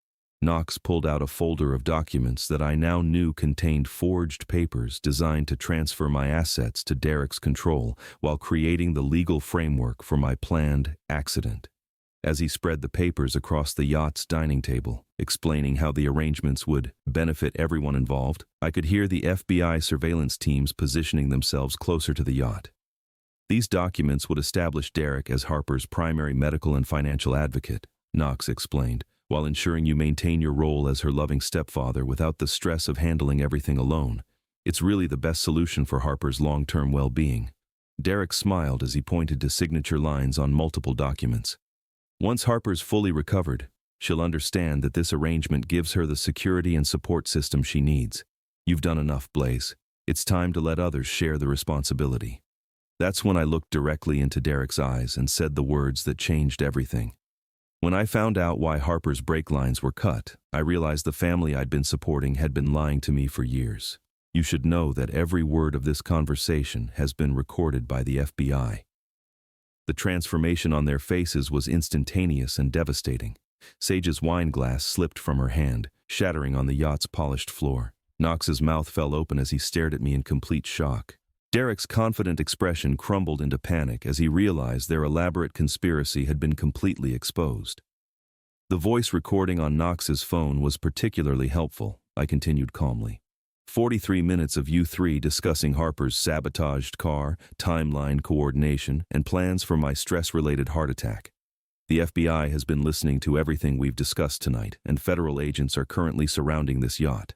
Knox pulled out a folder of documents that I now knew contained forged papers designed to transfer my assets to Derek's control while creating the legal framework for my planned accident. As he spread the papers across the yacht's dining table, explaining how the arrangements would benefit everyone involved, I could hear the FBI surveillance teams positioning themselves closer to the yacht. These documents would establish Derek as Harper's primary medical and financial advocate, Knox explained, while ensuring you maintain your role as her loving stepfather without the stress of handling everything alone. It's really the best solution for Harper's long-term well-being. Derek smiled as he pointed to signature lines on multiple documents. "Once Harper's fully recovered, she'll understand that this arrangement gives her the security and support system she needs. You've done enough, Blaze. It's time to let others share the responsibility." That's when I looked directly into Derek's eyes and said the words that changed everything. When I found out why Harper's brake lines were cut, I realized the family I'd been supporting had been lying to me for years. You should know that every word of this conversation has been recorded by the FBI. The transformation on their faces was instantaneous and devastating. Sage's wine glass slipped from her hand, shattering on the yacht's polished floor. Knox's mouth fell open as he stared at me in complete shock. Derek's confident expression crumbled into panic as he realized their elaborate conspiracy had been completely exposed. "The voice recording on Knox's phone was particularly helpful," I continued calmly. 43 minutes of you three discussing Harper's sabotaged car, timeline coordination, and plans for my stress-related heart attack. The FBI has been listening to everything we've discussed tonight, and federal agents are currently surrounding this yacht.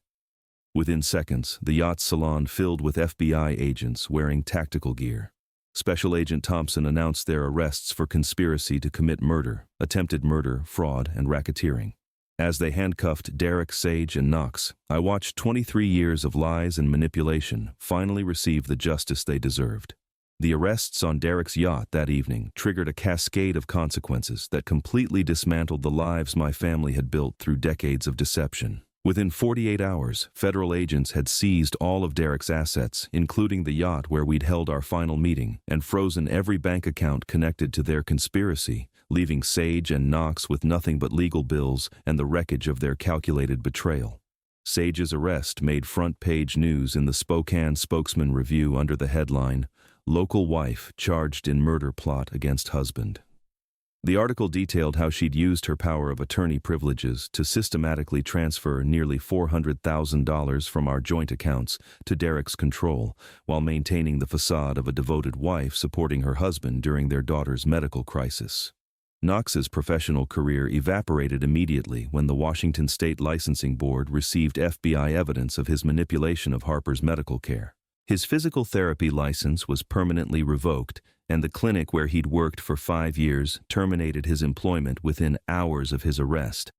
Within seconds, the yacht's salon filled with FBI agents wearing tactical gear. Special Agent Thompson announced their arrests for conspiracy to commit murder, attempted murder, fraud, and racketeering. As they handcuffed Derek, Sage, and Knox, I watched 23 years of lies and manipulation finally receive the justice they deserved. The arrests on Derek's yacht that evening triggered a cascade of consequences that completely dismantled the lives my family had built through decades of deception. Within 48 hours, federal agents had seized all of Derek's assets, including the yacht where we'd held our final meeting, and frozen every bank account connected to their conspiracy, leaving Sage and Knox with nothing but legal bills and the wreckage of their calculated betrayal. Sage's arrest made front-page news in the Spokane Spokesman Review under the headline, "Local Wife Charged in Murder Plot Against Husband." The article detailed how she'd used her power of attorney privileges to systematically transfer nearly $400,000 from our joint accounts to Derek's control, while maintaining the facade of a devoted wife supporting her husband during their daughter's medical crisis. Knox's professional career evaporated immediately when the Washington State Licensing Board received FBI evidence of his manipulation of Harper's medical care. His physical therapy license was permanently revoked, and the clinic where he'd worked for 5 years terminated his employment within hours of his arrest.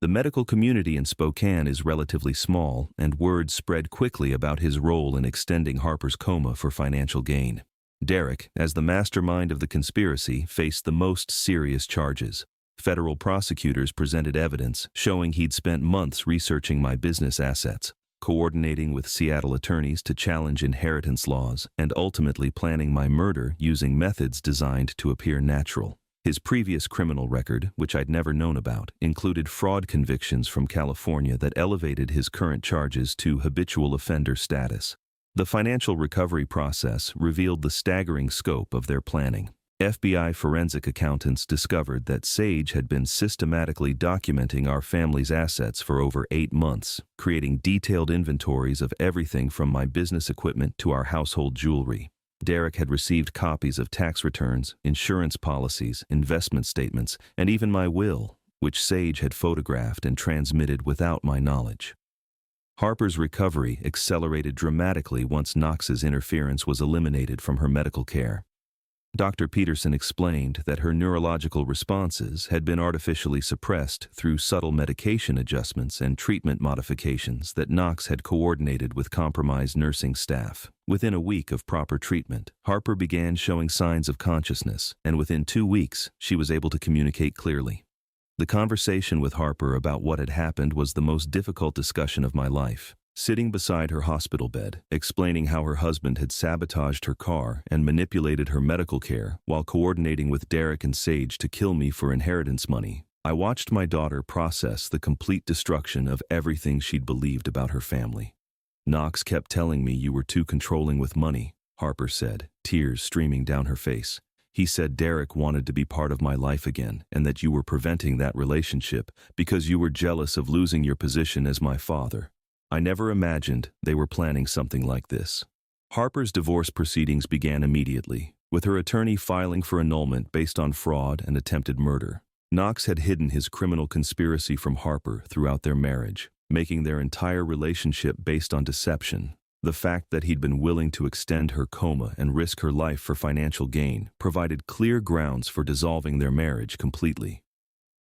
The medical community in Spokane is relatively small, and word spread quickly about his role in extending Harper's coma for financial gain. Derek, as the mastermind of the conspiracy, faced the most serious charges. Federal prosecutors presented evidence showing he'd spent months researching my business assets, coordinating with Seattle attorneys to challenge inheritance laws, and ultimately planning my murder using methods designed to appear natural. His previous criminal record, which I'd never known about, included fraud convictions from California that elevated his current charges to habitual offender status. The financial recovery process revealed the staggering scope of their planning. FBI forensic accountants discovered that Sage had been systematically documenting our family's assets for over 8 months, creating detailed inventories of everything from my business equipment to our household jewelry. Derek had received copies of tax returns, insurance policies, investment statements, and even my will, which Sage had photographed and transmitted without my knowledge. Harper's recovery accelerated dramatically once Knox's interference was eliminated from her medical care. Dr. Peterson explained that her neurological responses had been artificially suppressed through subtle medication adjustments and treatment modifications that Knox had coordinated with compromised nursing staff. Within a week of proper treatment, Harper began showing signs of consciousness, and within 2 weeks, she was able to communicate clearly. The conversation with Harper about what had happened was the most difficult discussion of my life. Sitting beside her hospital bed, explaining how her husband had sabotaged her car and manipulated her medical care while coordinating with Derek and Sage to kill me for inheritance money, I watched my daughter process the complete destruction of everything she'd believed about her family. "Knox kept telling me you were too controlling with money," Harper said, tears streaming down her face. "He said Derek wanted to be part of my life again and that you were preventing that relationship because you were jealous of losing your position as my father. I never imagined they were planning something like this." Harper's divorce proceedings began immediately, with her attorney filing for annulment based on fraud and attempted murder. Knox had hidden his criminal conspiracy from Harper throughout their marriage, making their entire relationship based on deception. The fact that he'd been willing to extend her coma and risk her life for financial gain provided clear grounds for dissolving their marriage completely.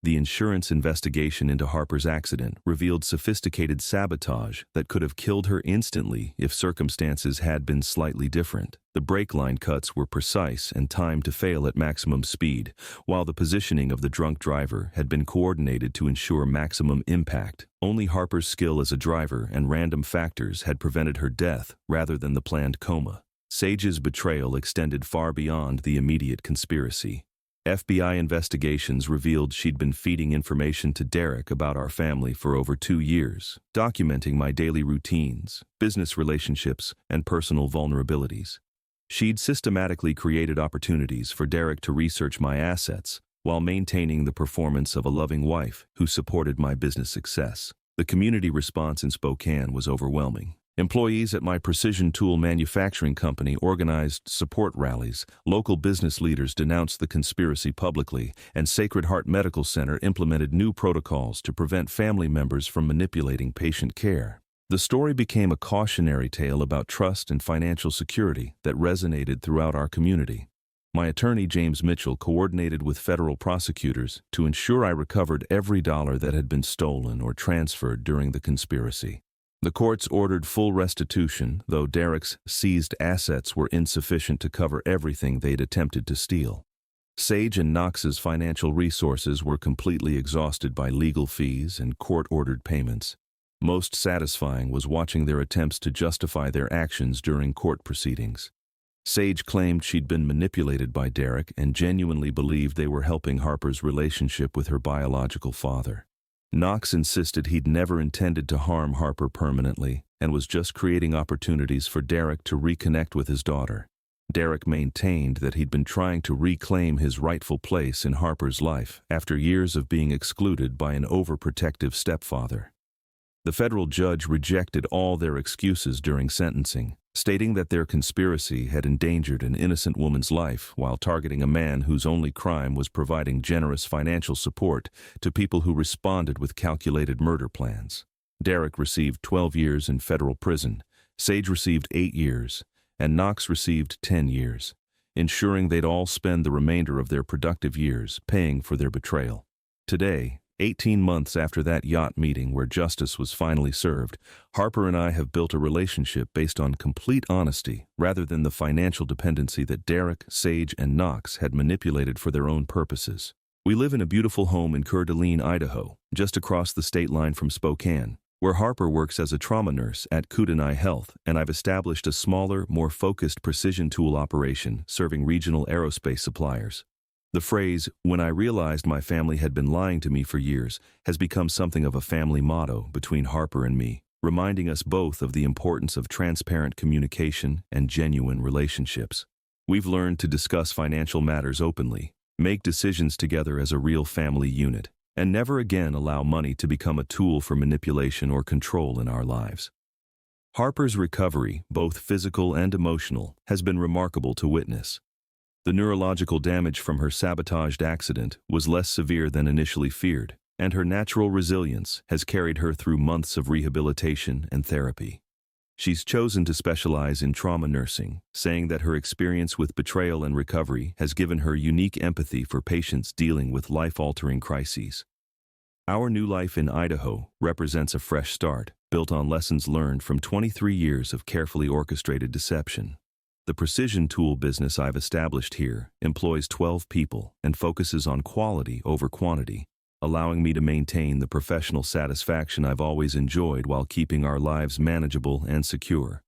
The insurance investigation into Harper's accident revealed sophisticated sabotage that could have killed her instantly if circumstances had been slightly different. The brake line cuts were precise and timed to fail at maximum speed, while the positioning of the drunk driver had been coordinated to ensure maximum impact. Only Harper's skill as a driver and random factors had prevented her death rather than the planned coma. Sage's betrayal extended far beyond the immediate conspiracy. FBI investigations revealed she'd been feeding information to Derek about our family for over 2 years, documenting my daily routines, business relationships, and personal vulnerabilities. She'd systematically created opportunities for Derek to research my assets while maintaining the performance of a loving wife who supported my business success. The community response in Spokane was overwhelming. Employees at my precision tool manufacturing company organized support rallies, local business leaders denounced the conspiracy publicly, and Sacred Heart Medical Center implemented new protocols to prevent family members from manipulating patient care. The story became a cautionary tale about trust and financial security that resonated throughout our community. My attorney, James Mitchell, coordinated with federal prosecutors to ensure I recovered every dollar that had been stolen or transferred during the conspiracy. The courts ordered full restitution, though Derek's seized assets were insufficient to cover everything they'd attempted to steal. Sage and Knox's financial resources were completely exhausted by legal fees and court-ordered payments. Most satisfying was watching their attempts to justify their actions during court proceedings. Sage claimed she'd been manipulated by Derek and genuinely believed they were helping Harper's relationship with her biological father. Knox insisted he'd never intended to harm Harper permanently and was just creating opportunities for Derek to reconnect with his daughter. Derek maintained that he'd been trying to reclaim his rightful place in Harper's life after years of being excluded by an overprotective stepfather. The federal judge rejected all their excuses during sentencing, stating that their conspiracy had endangered an innocent woman's life while targeting a man whose only crime was providing generous financial support to people who responded with calculated murder plans. Derek received 12 years in federal prison, Sage received 8 years, and Knox received 10 years, ensuring they'd all spend the remainder of their productive years paying for their betrayal. Today, 18 months after that yacht meeting where justice was finally served, Harper and I have built a relationship based on complete honesty rather than the financial dependency that Derek, Sage, and Knox had manipulated for their own purposes. We live in a beautiful home in Coeur d'Alene, Idaho, just across the state line from Spokane, where Harper works as a trauma nurse at Kootenai Health, and I've established a smaller, more focused precision tool operation serving regional aerospace suppliers. The phrase, "when I realized my family had been lying to me for years," has become something of a family motto between Harper and me. reminding us both of the importance of transparent communication and genuine relationships. We've learned to discuss financial matters openly, make decisions together as a real family unit, and never again allow money to become a tool for manipulation or control in our lives. Harper's recovery, both physical and emotional, has been remarkable to witness. The neurological damage from her sabotaged accident was less severe than initially feared, and her natural resilience has carried her through months of rehabilitation and therapy. She's chosen to specialize in trauma nursing, saying that her experience with betrayal and recovery has given her unique empathy for patients dealing with life-altering crises. Our new life in Idaho represents a fresh start, built on lessons learned from 23 years of carefully orchestrated deception. The precision tool business I've established here employs 12 people and focuses on quality over quantity, allowing me to maintain the professional satisfaction I've always enjoyed while keeping our lives manageable and secure.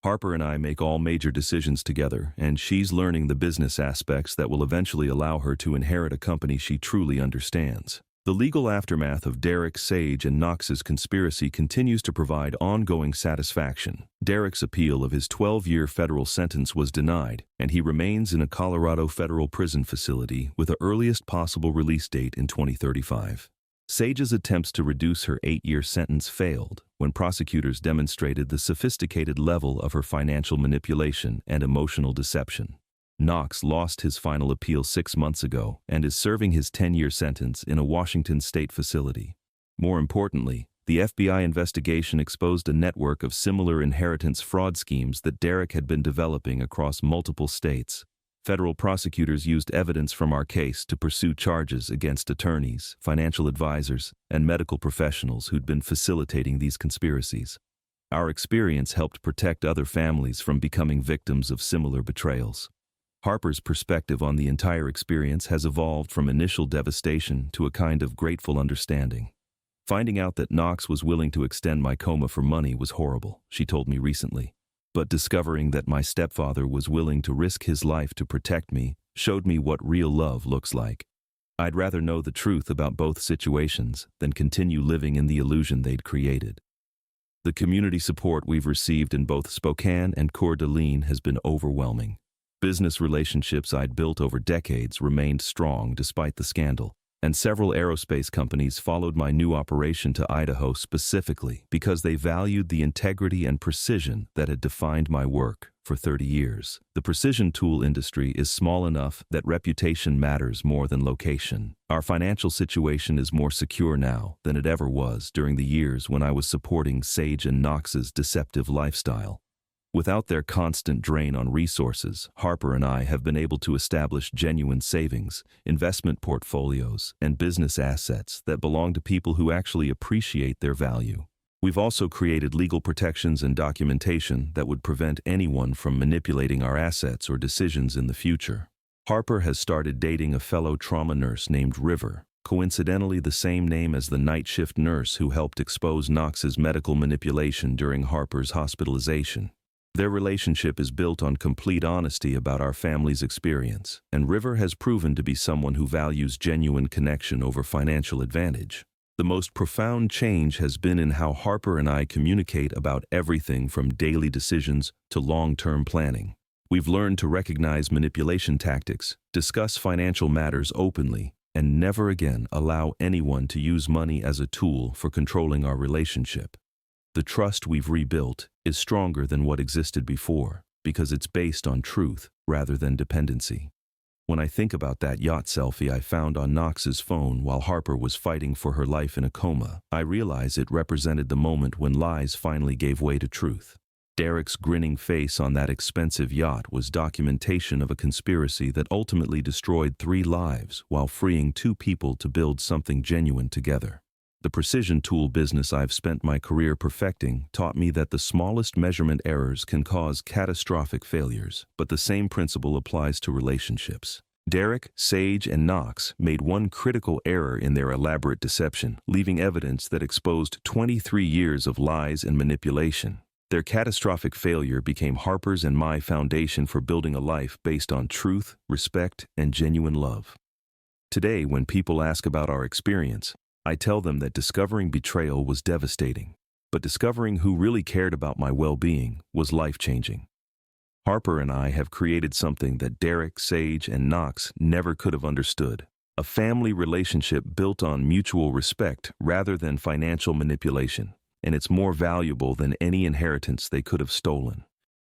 Harper and I make all major decisions together, and she's learning the business aspects that will eventually allow her to inherit a company she truly understands. The legal aftermath of Derek, Sage, and Knox's conspiracy continues to provide ongoing satisfaction. Derek's appeal of his 12-year federal sentence was denied, and he remains in a Colorado federal prison facility with the earliest possible release date in 2035. Sage's attempts to reduce her 8-year sentence failed when prosecutors demonstrated the sophisticated level of her financial manipulation and emotional deception. Knox lost his final appeal 6 months ago and is serving his 10-year sentence in a Washington state facility. More importantly, the FBI investigation exposed a network of similar inheritance fraud schemes that Derek had been developing across multiple states. Federal prosecutors used evidence from our case to pursue charges against attorneys, financial advisors, and medical professionals who'd been facilitating these conspiracies. Our experience helped protect other families from becoming victims of similar betrayals. Harper's perspective on the entire experience has evolved from initial devastation to a kind of grateful understanding. Finding out that Knox was willing to extend my coma for money was horrible, she told me recently. But discovering that my stepfather was willing to risk his life to protect me showed me what real love looks like. I'd rather know the truth about both situations than continue living in the illusion they'd created. The community support we've received in both Spokane and Coeur d'Alene has been overwhelming. Business relationships I'd built over decades remained strong despite the scandal, and several aerospace companies followed my new operation to Idaho specifically because they valued the integrity and precision that had defined my work for 30 years. The precision tool industry is small enough that reputation matters more than location. Our financial situation is more secure now than it ever was during the years when I was supporting Sage and Knox's deceptive lifestyle. Without their constant drain on resources, Harper and I have been able to establish genuine savings, investment portfolios, and business assets that belong to people who actually appreciate their value. We've also created legal protections and documentation that would prevent anyone from manipulating our assets or decisions in the future. Harper has started dating a fellow trauma nurse named River, coincidentally the same name as the night shift nurse who helped expose Knox's medical manipulation during Harper's hospitalization. Their relationship is built on complete honesty about our family's experience, and River has proven to be someone who values genuine connection over financial advantage. The most profound change has been in how Harper and I communicate about everything from daily decisions to long-term planning. We've learned to recognize manipulation tactics, discuss financial matters openly, and never again allow anyone to use money as a tool for controlling our relationship. The trust we've rebuilt is stronger than what existed before because it's based on truth rather than dependency. When I think about that yacht selfie I found on Knox's phone while Harper was fighting for her life in a coma, I realize it represented the moment when lies finally gave way to truth. Derek's grinning face on that expensive yacht was documentation of a conspiracy that ultimately destroyed 3 lives while freeing 2 people to build something genuine together. The precision tool business I've spent my career perfecting taught me that the smallest measurement errors can cause catastrophic failures, but the same principle applies to relationships. Derek, Sage, and Knox made one critical error in their elaborate deception, leaving evidence that exposed 23 years of lies and manipulation. Their catastrophic failure became Harper's and my foundation for building a life based on truth, respect, and genuine love. Today, when people ask about our experience, I tell them that discovering betrayal was devastating, but discovering who really cared about my well-being was life-changing. Harper and I have created something that Derek, Sage, and Knox never could have understood. A family relationship built on mutual respect rather than financial manipulation, and it's more valuable than any inheritance they could have stolen.